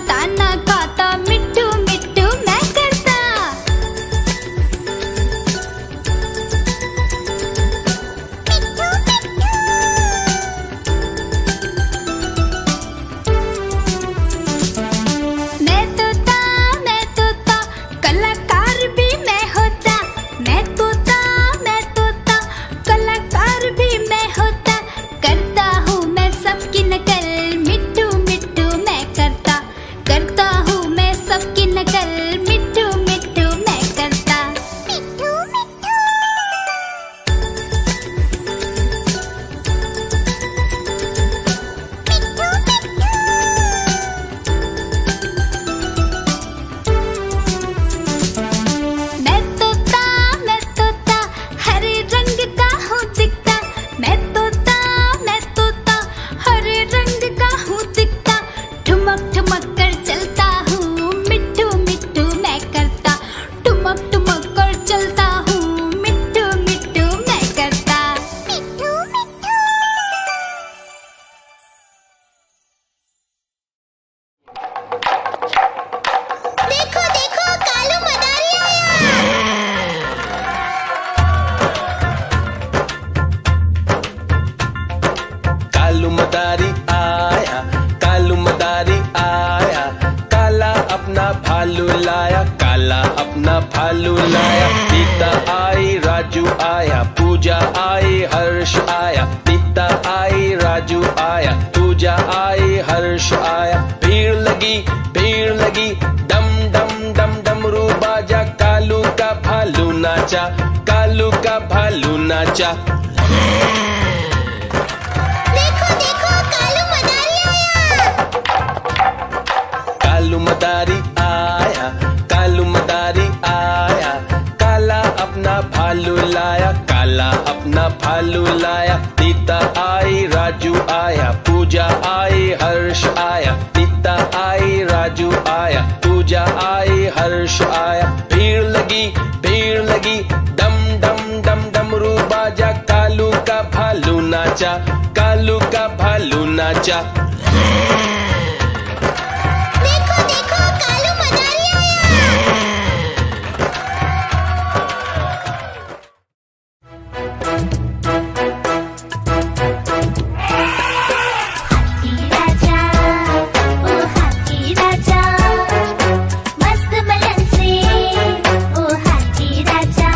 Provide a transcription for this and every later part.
दाना खाता, मिट्टू मिट्टू मैं करता। मिट्टू मिट्टू। मैं तोता कलाकार भी मैं होता। मैं तोता कलाकार भी मैं होता। करता हूँ मैं सबकी नकल, मिट्टू मिट्टू मैं करता। करता हूँ मैं सबकी नकल, मिट्टू मिट्टू मैं करता। मिट्टू मिट्टू। मिट्टू मिट्टू। मैं तोता हरे रंग का हूँ दिखता। मैं तोता हरे रंग का हूँ दिखता। ठुमक ठुमक कर चलता हूँ, मिट्टू मिट्टू मैं करता। ठुमक ठुमक कर चलता हूँ, मिट्टू मिट्टू मैं करता। मिट्टू मिट्टू। देखो देखो कालू मदारी आया। कालू मदारी आया, कालू मदारी आया। काला अपना भालू लाया, काला अपना भालू लाया। सीता आई, राजू आया, पूजा आई, हर्ष आया। सीता आई, राजू आया, पूजा आई, हर्ष आया। भीड़ लगी डम डम डम डमरू बाजा। कालू का भालू नाचा, कालू का भालू नाचा। देखो देखो कालू मदारी आया। कालू मदारी आया, कालू मदारी आया। काला अपना भालू लाया, काला अपना भालू लाया। सीता आई, राजू आया, पूजा आई, हर्ष आया। सीता आई, राजू आया, पूजा आई, हर्ष आया। भीड़ लगी डम डम डम डमरू बाजा। कालू का भालू नाचा, कालू का भालू नाचा। देखो देखो कालू मदारी आया। हाथी राजा, ओ हाथी राजा, मस्त बलन से, ओ हाथी राजा।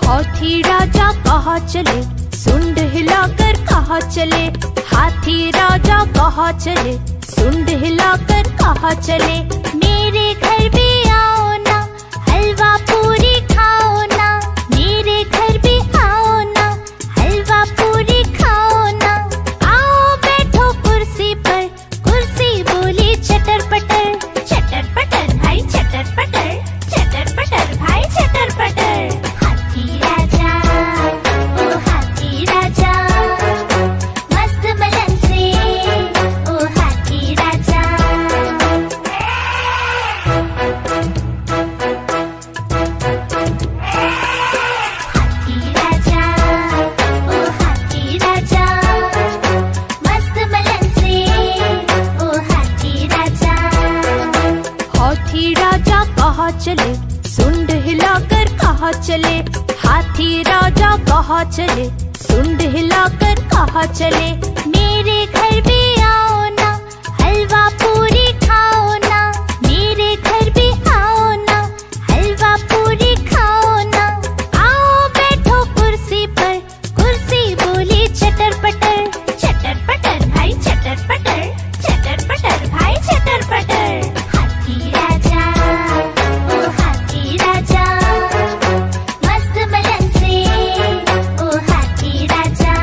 हाथी राजा कहाँ चले, सुंड हिलाकर कहाँ चले। हाथी राजा कहाँ चले, सुंड हिलाकर कहाँ चले। मेरे घर भी आओ ना, हलवा पूरी खाओ ना। मेरे घर भी आओ ना, हलवा पूरी खाओ ना। आओ बैठो कुर्सी पर, कुर्सी बोली चटर पटर। चटर पटर भाई चटर पटर, चटर पटर भाई चटर पटर। हाथी राजा, ओ हाथी राजा, मस्त बलन से, ओ हाथी राजा। हाथी राजा, ओ हाथी राजा, मस्त बलन से, ओ हाथी राजा। हाथी राजा कहाँ चले, सुंड हिलाकर कहाँ चले। हाथी राजा कहाँ चले, सुंड हिलाकर कहाँ चले। मेरे घर भी आओ ना, हलवा पूरी खाओ ना। मेरे घर भी आओ ना, हलवा पूरी खाओ ना। आओ बैठो कुर्सी पर, कुर्सी बोली चटर पटर। चटर पटर भाई चटर पटर, चटर पटर भाई चटर पटर। हाथी राजा, ओ हाथी राजा, मस्त बलन से, ओ हाथी राजा।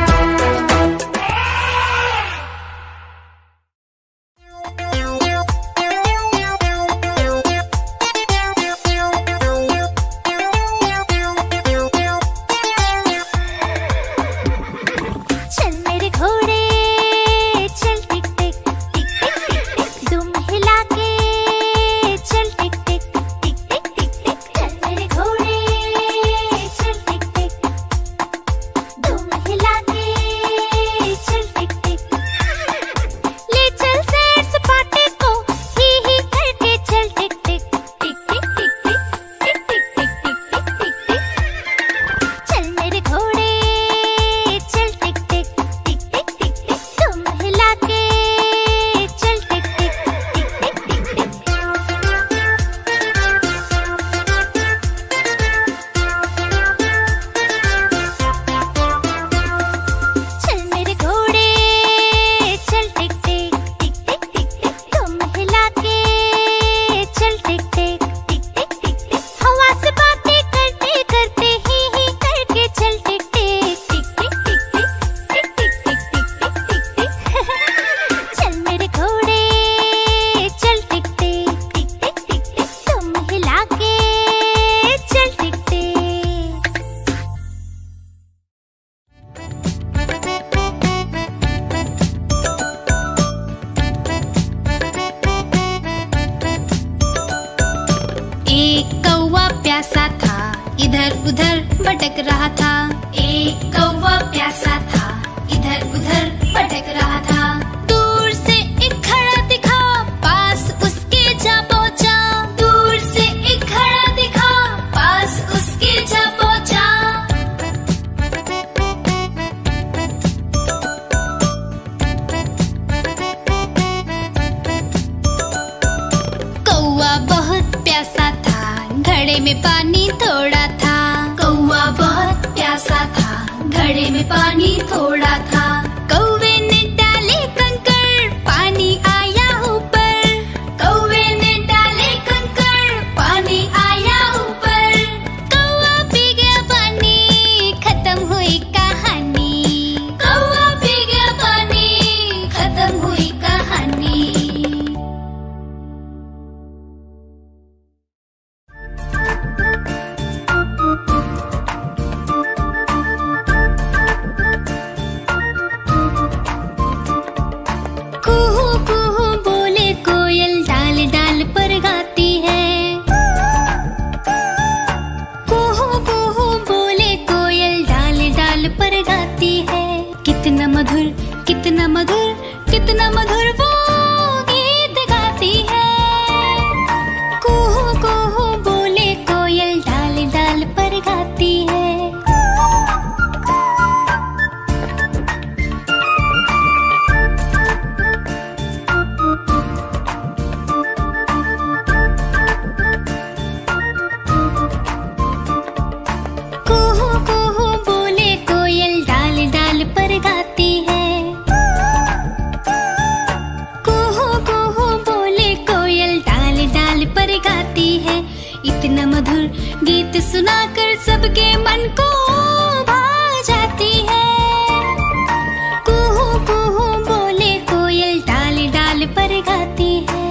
एक कौवा प्यासा था, इधर उधर भटक रहा था। एक कौवा प्यासा था, इधर उधर भटक रहा था। दूर से एक घड़ा दिखा, पास उसके जा पहुंचा। दूर से एक घड़ा दिखा, पास उसके जा पहुंचा। कौवा बहुत प्यासा था, घड़े में पानी थोड़ा था। कौवा बहुत प्यासा था, घड़े में पानी थोड़ा था। कौवे ने डाले कंकड़, पानी आया ऊपर। कौवे ने डाले कंकड़, पानी आया ऊपर। कौवा पी गया पानी, खत्म हुई कहानी। कौवा पी गया पानी, खत्म हुई कहानी। कुहू कुहू बोले कोयल, डाल डाल पर गाती है। कुहू कुहू बोले कोयल, डाल डाल पर गाती है। कितना मधुर, कितना मधुर, कितना मधुर वो गीत गाती है। कुहू कुहू बोले कोयल, डाल डाल पर गाती है। कुहू कुहू बोले कोयल, डाल डाल पर गाती है। कुहू कुहू बोले कोयल, डाल डाल पर गाती है। इतना मधुर गीत सुनाकर सबके मन को भा जाती है। कुहू कुहू बोले कोयल, डाल डाल पर गाती है।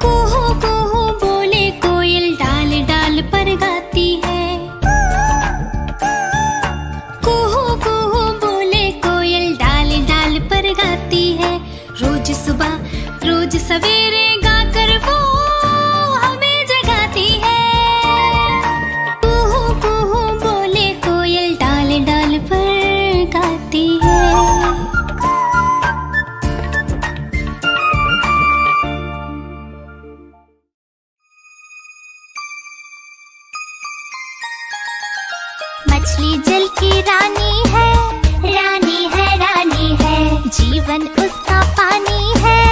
कुहू कुहू बोले कोयल, डाल डाल पर गाती है। कुहू कुहू बोले कोयल, डाल डाल पर गाती है। रोज सुबह, रोज सवेरे गाकर वो हमें जगाती है। कुहू कुहू बोले कोयल, डाल डाल पर गाती है। मछली जल की रानी है, रानी है, रानी है। जीवन उसका पानी है,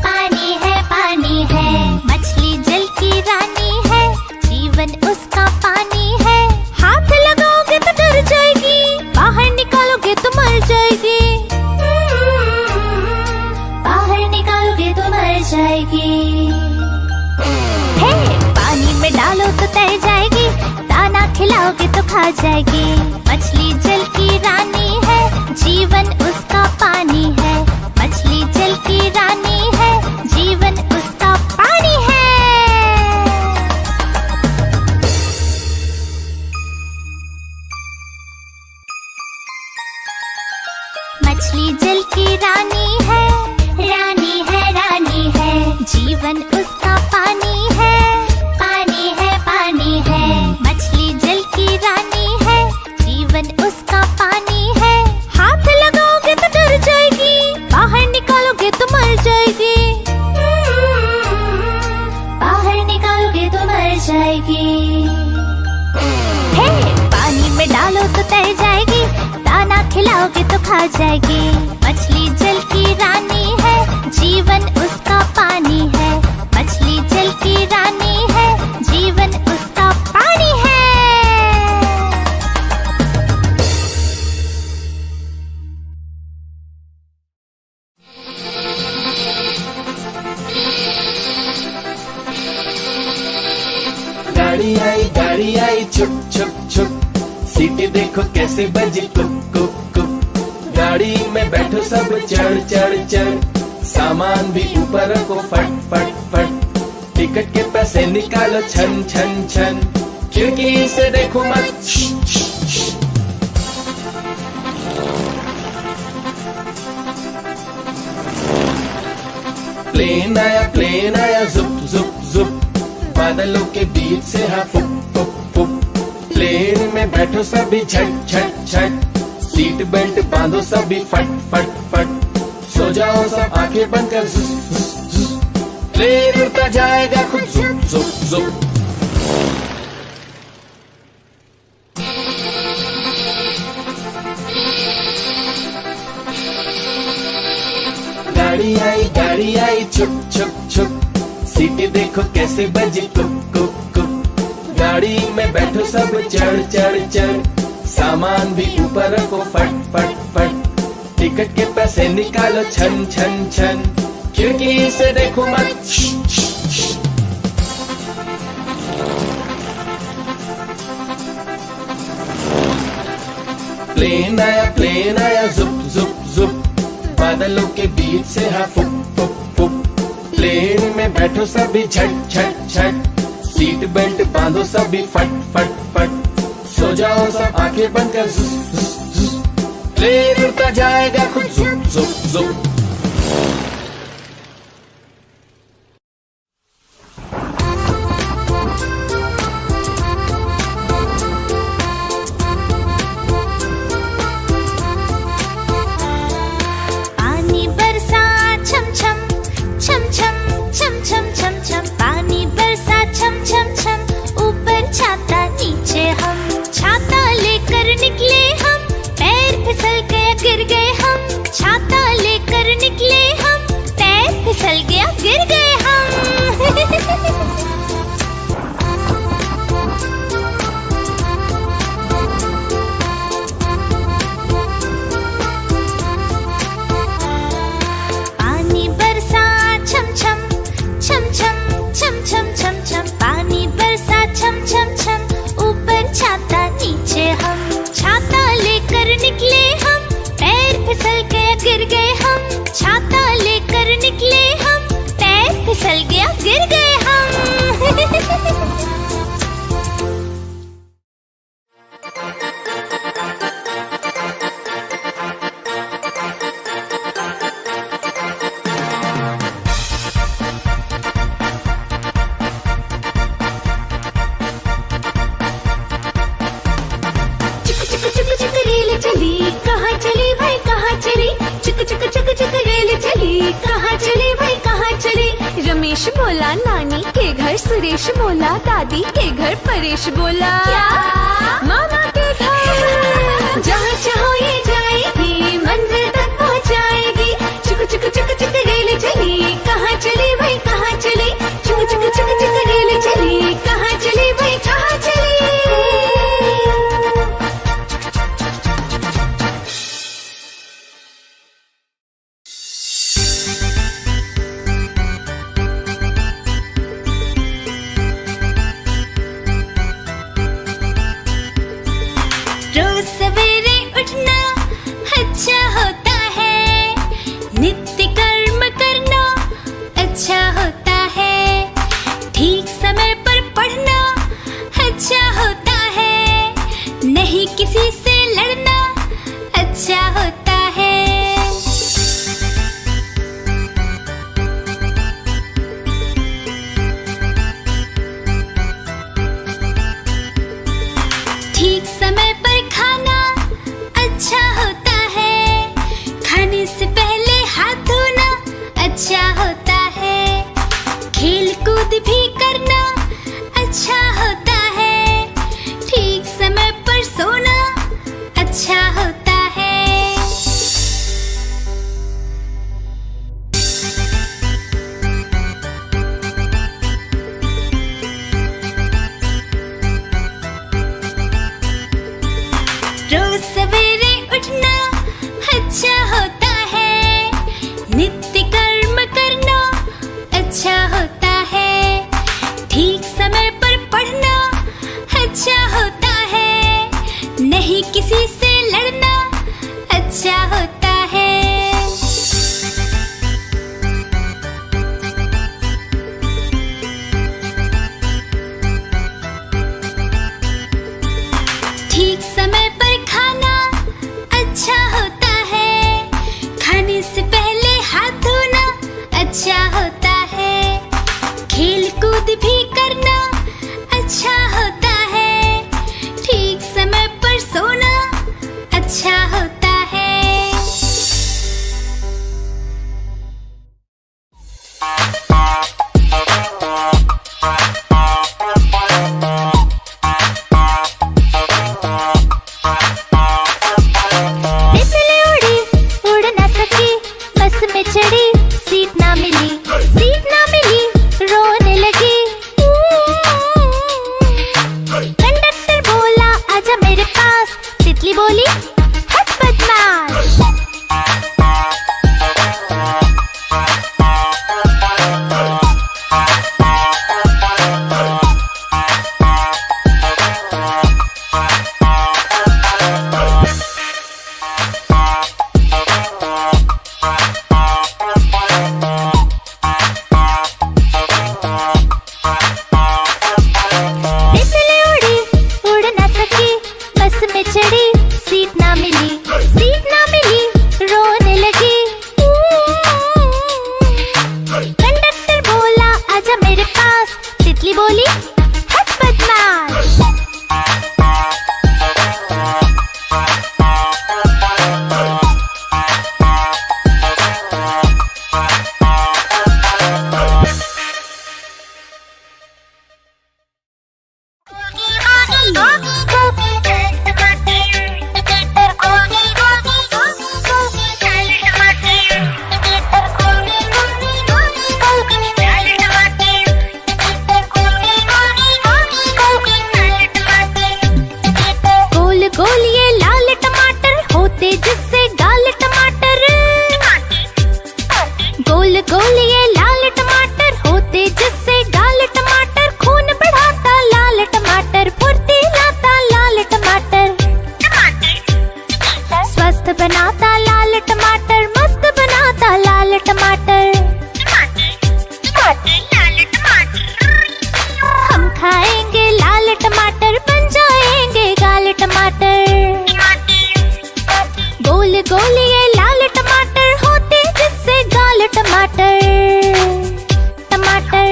पानी है, पानी है। मछली जल की रानी है, जीवन उसका पानी है। हाथ लगाओगे तो डर जाएगी, बाहर निकालोगे तो मर जाएगी। बाहर निकालोगे तो मर जाएगी। हे, पानी में डालो तो तैर जाएगी, दाना खिलाओगे तो खा जाएगी। मछली जल की रानी है, जीवन उसका पानी है। मछली जल की रानी है, जीवन उसका पानी है। मछली जल की रानी है, रानी है, रानी है। जीवन उसका पानी है, पानी है, पानी है। मछली जल की रानी है, जीवन उसका पानी है। हाथ लगाओगे तो डर जाएगी, बाहर निकालोगे तो मर जाएगी। बाहर निकालोगे तो मर जाएगी। हे, पानी में डालो तो तैर जाएगी, दाना खिलाओगे तो खा जाएगी। मछली जल की रानी है, जीवन उसका पानी है। मछली जल की रानी है, जीवन उसका पानी है। गाड़ी आई छुप छुप छुप, सीटी देखो कैसे बजी कुक कुक कुक। गाड़ी में बैठो सब चढ़ चढ़ चढ़, सामान भी ऊपर को फट फट फट। टिकट के पैसे निकालो छन छन छन, खिड़की से देखो मत। प्लेन आया जुप जुप जुप, बादलों के बीच से हाँ फुप फुप फुप। प्लेन में बैठो सभी झट झट झट, सीट बेल्ट बांधो सभी फट फट फट। सो जाओ सब आंखें बंद कर, जुप जुप जुप। प्लेन उड़ता जाएगा खुद जुप जुप जुप। गाड़ी आई छुप छुप छुप, सीटें देखो कैसे बजी कुप कुप कुप। गाड़ी में बैठो सब चढ़ चढ़ चढ़, सामान भी ऊपर रखो फट फट फट। टिकट के पैसे निकालो छन छन छन, खिड़की से देखो मत। प्लेन आया जुप जुप जुप, बादलों के बीच से हाँ फुप फुप फुप। प्लेन में बैठो सभी झट झट झट, सीट बेल्ट बांधो सभी फट फट फट। सो जाओ सब आंखें बंद कर, जुप जुप जुप। प्लेन उड़ता जाएगा खुद जुप जुप जुप। रमेश बोला नानी के घर, सुरेश बोला दादी के घर, परेश बोला मामा के घर। जहाँ चाहो ये जाएगी, मंजिल तक पहुँचाएगी। चुक चुक चुक चुक रेल चली, कहाँ चली भाई कहाँ चली। चुक चुक चुक चुक रेल चली, कहाँ चली भाई कहाँ चली। किसी से लड़ना अच्छा होता है। ठीक समय पर खाना अच्छा होता है। खाने से पहले हाथ धोना अच्छा होता है। खेल कूद भी करना अच्छा होता है। ठीक समय पर सोना अच्छा होता है। रोज सवेरे उठना अच्छा होता है। नित्य कर्म करना अच्छा होता है। खेल कूद भी करना अच्छा होता है, ठीक समय पर सोना अच्छा होता है। तितली उड़ी उड़ ना सकी, बस में चढ़ी सीट ना मिली, सीट ना मिली रोने लगी। कंडक्टर बोला आजा मेरे पास, तितली बोली हट बदमाश। तितली उड़ी उड़ ना सकी, बस में चढ़ी सीट ना मिली, सीट ना मिली रोने लगी। कंडक्टर बोला आजा मेरे पास, तितली बोली हट बदमाश। गोल गोल ये लाल टमाटर होते जिससे गाल टमाटर, गोल गोल ये लाल टमाटर होते जिससे गाल टमाटर, खून बढ़ाता लाल टमाटर, फुर्ती लाता लाल टमाटर, स्वस्थ बनाता लाल टमाटर, मस्त बनाता लाल टमाटर। हम खाएंगे लाल टमाटर, बन जाएंगे गाल टमाटर। गोल गोल ये लाल टमाटर होते जिससे गाल टमाटर, टमाटर।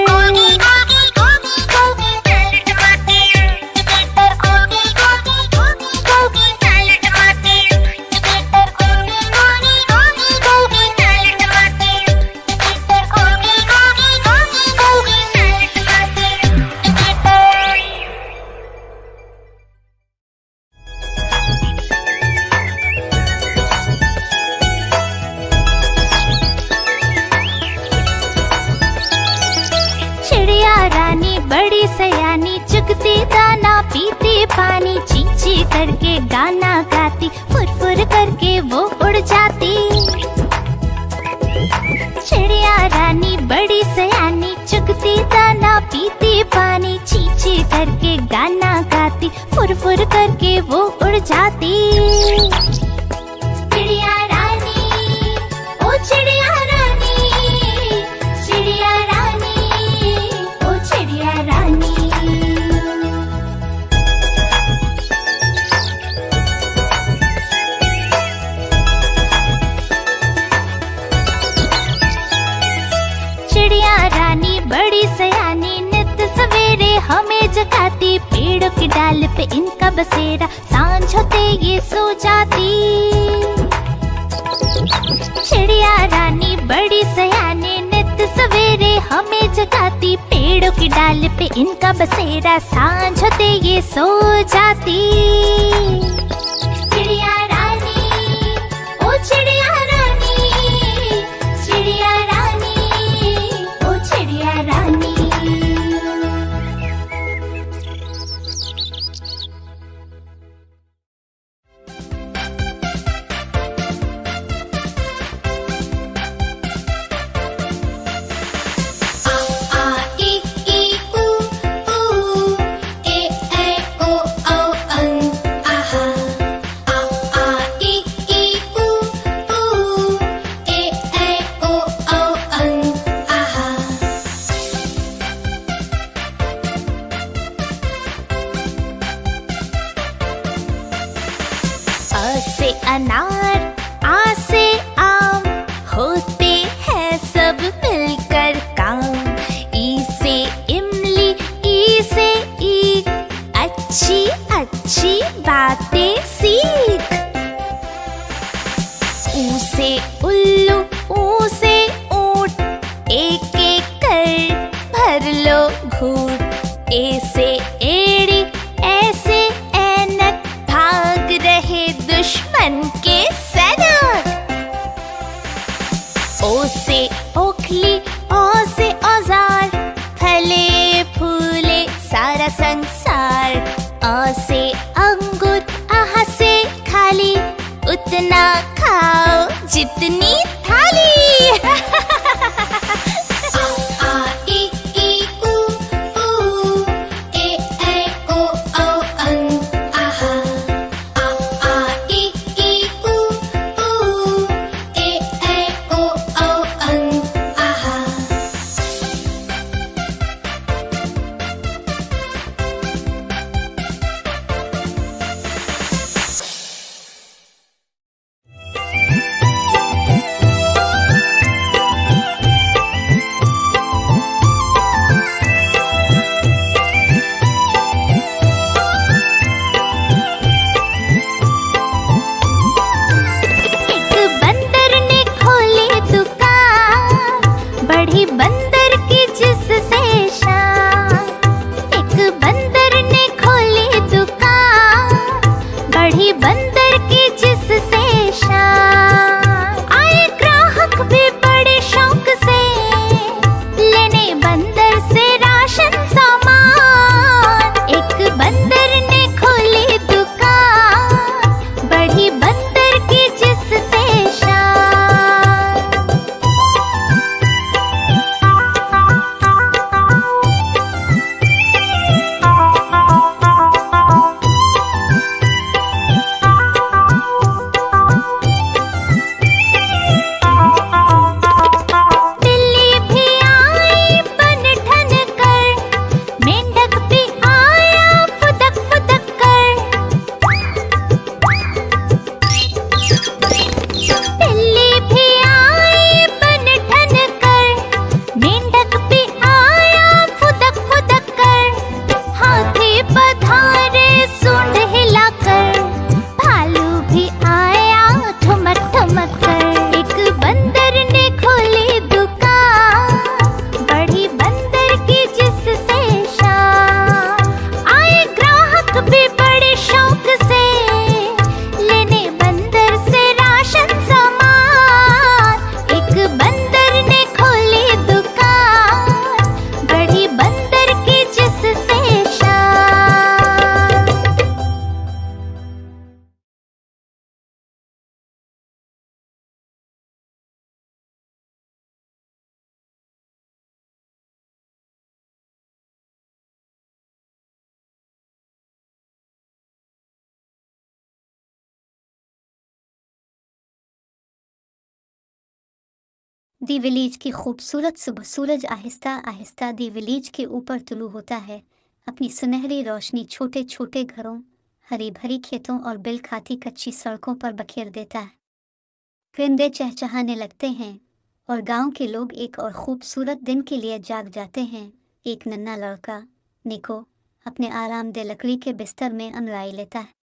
चिड़िया रानी बड़ी सयानी, चुगती दाना पीती पानी, चींची करके गाना गाती, फुर फुर करके वो उड़ जाती। चिड़िया रानी बड़ी सयानी, चुगती दाना पीती पानी, चींची करके गाना गाती, फुर फुर करके वो उड़ जाती। चिड़िया रानी ओ चिड़िया रानी, चिड़िया रानी ओ चिड़िया रानी। चिड़िया रानी बड़ी सयानी, नित सवेरे हमें जगाती, पेड़ों की डाल पे इनका बसेरा, सांझ होते ये सो जाती। चिड़िया रानी बड़ी सयानी, नित सवेरे हमें जगाती, पेड़ों की डाल पे इनका बसेरा, सांझ होते ये सो जाती। चिड़िया रानी ओ चिड़िया रानी, चिड़िया रानी ओ चिड़िया रानी। से अनार, आ से आम, होते हैं सब मिलकर काम। ई से बातें सीख। ऊ से उल्लू, ऊ से ऊंट, एक एक कर भर लो घूंट। ए से एड़ी, ऐसे ऐनक, भाग रहे दुश्मन के सैनिक। ओ से ओखली, ओ से औजार, फले फूले सारा संसार। अ से अंगूर, आह से खाली, उतना खाओ जितनी थाली। आ ई ऊ ऊ, ए ऐ ओ औ अं आहा। आ ई ऊ ऊ, ए ऐ ओ औ अं आहा। एक बंदर ने खोली दुकान, बढ़ी बंदर की जिससे शान। एक बंदर ने खोली दुकान, बढ़ी बंदर की जिससे शान। आए ग्राहक भी बड़े शौक से, लेने बंदर से राशन सामान। एक बंदर ने खोली दुकान, बढ़ी बंदर की जिससे शान। बिल्ली भी आई बन ठन कर, मेंढक भी आया फुदक फुदक कर। बिल्ली भी आई बन ठन कर, मेंढक भी आया फुदक फुदक कर। हाथी पधारे सूंड हिलाकर, भालू भी आया ठुमक ठुमक कर। एक बंदर ने खोली दुकान, बढ़ी बंदर की जिससे शान। आए ग्राहक भी बड़े शौक से, लेने बंदर से राशन सामान। एक बंदर ने खोली दुकान, बढ़ी बंदर की जिससे शान। दी विलेज की खूबसूरत सुबह। सूरज आहिस्ता आहिस्ता दी विलेज के ऊपर तुलू होता है, अपनी सुनहरी रोशनी छोटे छोटे घरों, हरी भरी खेतों और बिल खाती कच्ची सड़कों पर बखेर देता है। परिंदे चहचहाने लगते हैं और गांव के लोग एक और खूबसूरत दिन के लिए जाग जाते हैं। एक नन्हा लड़का निको अपने आरामदेह लकड़ी के बिस्तर में अंगड़ाई लेता है।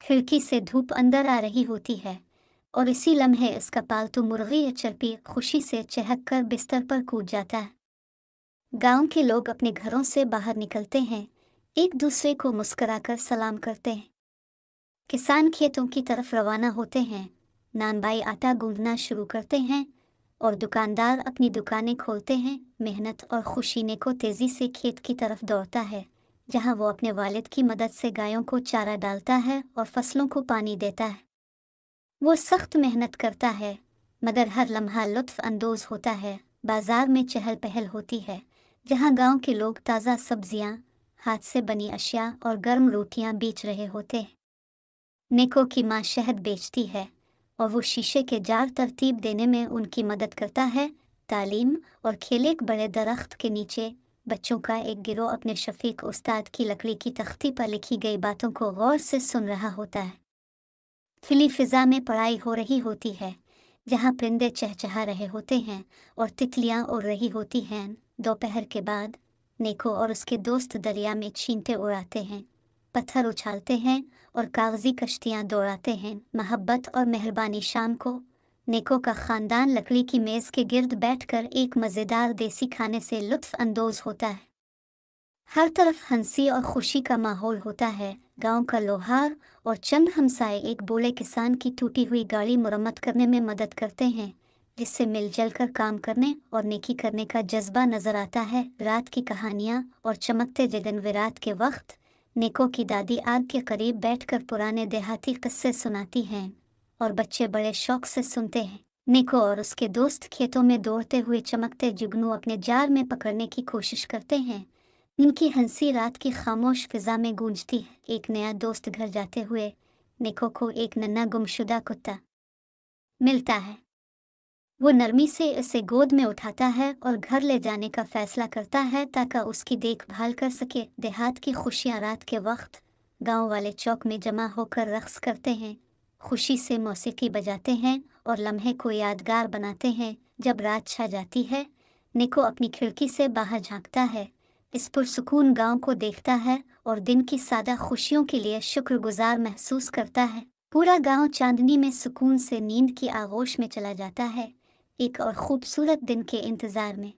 खिड़की से धूप अंदर आ रही होती है और इसी लम्हे इसका पालतू मुर्गी या चरपी खुशी से चहक कर बिस्तर पर कूद जाता है। गांव के लोग अपने घरों से बाहर निकलते हैं, एक दूसरे को मुस्कुराकर सलाम करते हैं। किसान खेतों की तरफ रवाना होते हैं, नानबाई आटा गूंदना शुरू करते हैं और दुकानदार अपनी दुकानें खोलते हैं। मेहनत और खुशी नेको तेज़ी से खेत की तरफ दौड़ता है, जहां वो अपने वालिद की मदद से गायों को चारा डालता है और फसलों को पानी देता है। वो सख्त मेहनत करता है, मगर हर लम्हा लुत्फ़ अंदोज़ होता है। बाज़ार में चहल पहल होती है, जहां गांव के लोग ताज़ा सब्जियां, हाथ से बनी अशिया और गर्म रोटियां बेच रहे होते हैं। नेको की माँ शहद बेचती है और वो शीशे के जार तरतीब देने में उनकी मदद करता है। तालीम और खेल। एक बड़े दरख्त के नीचे बच्चों का एक गिरोह अपने शफीक उस्ताद की लकड़ी की तख्ती पर लिखी गई बातों को गौर से सुन रहा होता है। खुली फिजा में पढ़ाई हो रही होती है, जहाँ परिंदे चहचहा रहे होते हैं और तितलियाँ उड़ रही होती हैं। दोपहर के बाद नेको और उसके दोस्त दरिया में छींटे उड़ाते हैं। पत्थर उछालते हैं और कागजी कश्तियाँ दौड़ाते हैं। मोहब्बत और मेहरबानी। शाम को निको का खानदान लकड़ी की मेज़ के गिर्द बैठकर एक मज़ेदार देसी खाने से लुत्फ़ अंदोज़ होता है। हर तरफ हंसी और खुशी का माहौल होता है। गांव का लोहार और चंद हमसाए एक बूढ़े किसान की टूटी हुई गाड़ी मुरम्मत करने में मदद करते हैं, जिससे मिलजुल कर काम करने और नेकी करने का जज्बा नजर आता है। रात की कहानियाँ और चमकते जगन। विरात के वक्त निको की दादी आग के करीब बैठकर पुराने देहाती किस्से सुनाती हैं और बच्चे बड़े शौक से सुनते हैं। निको और उसके दोस्त खेतों में दौड़ते हुए चमकते जुगनू अपने जाल में पकड़ने की कोशिश करते हैं। इनकी हंसी रात की खामोश फिजा में गूंजती है। एक नया दोस्त घर जाते हुए निको को एक नन्हा गुमशुदा कुत्ता मिलता है। वो नरमी से उसे गोद में उठाता है और घर ले जाने का फैसला करता है ताकि उसकी देखभाल कर सके। देहात की खुशियाँ। रात के वक्त गांव वाले चौक में जमा होकर रक्स करते हैं, खुशी से मौसीकी बजाते हैं और लम्हे को यादगार बनाते हैं। जब रात छा जाती है, निको अपनी खिड़की से बाहर झांकता है, इस पुरसुकून गांव को देखता है और दिन की सादा खुशियों के लिए शुक्रगुजार महसूस करता है। पूरा गांव चांदनी में सुकून से नींद की आगोश में चला जाता है, एक और खूबसूरत दिन के इंतजार में।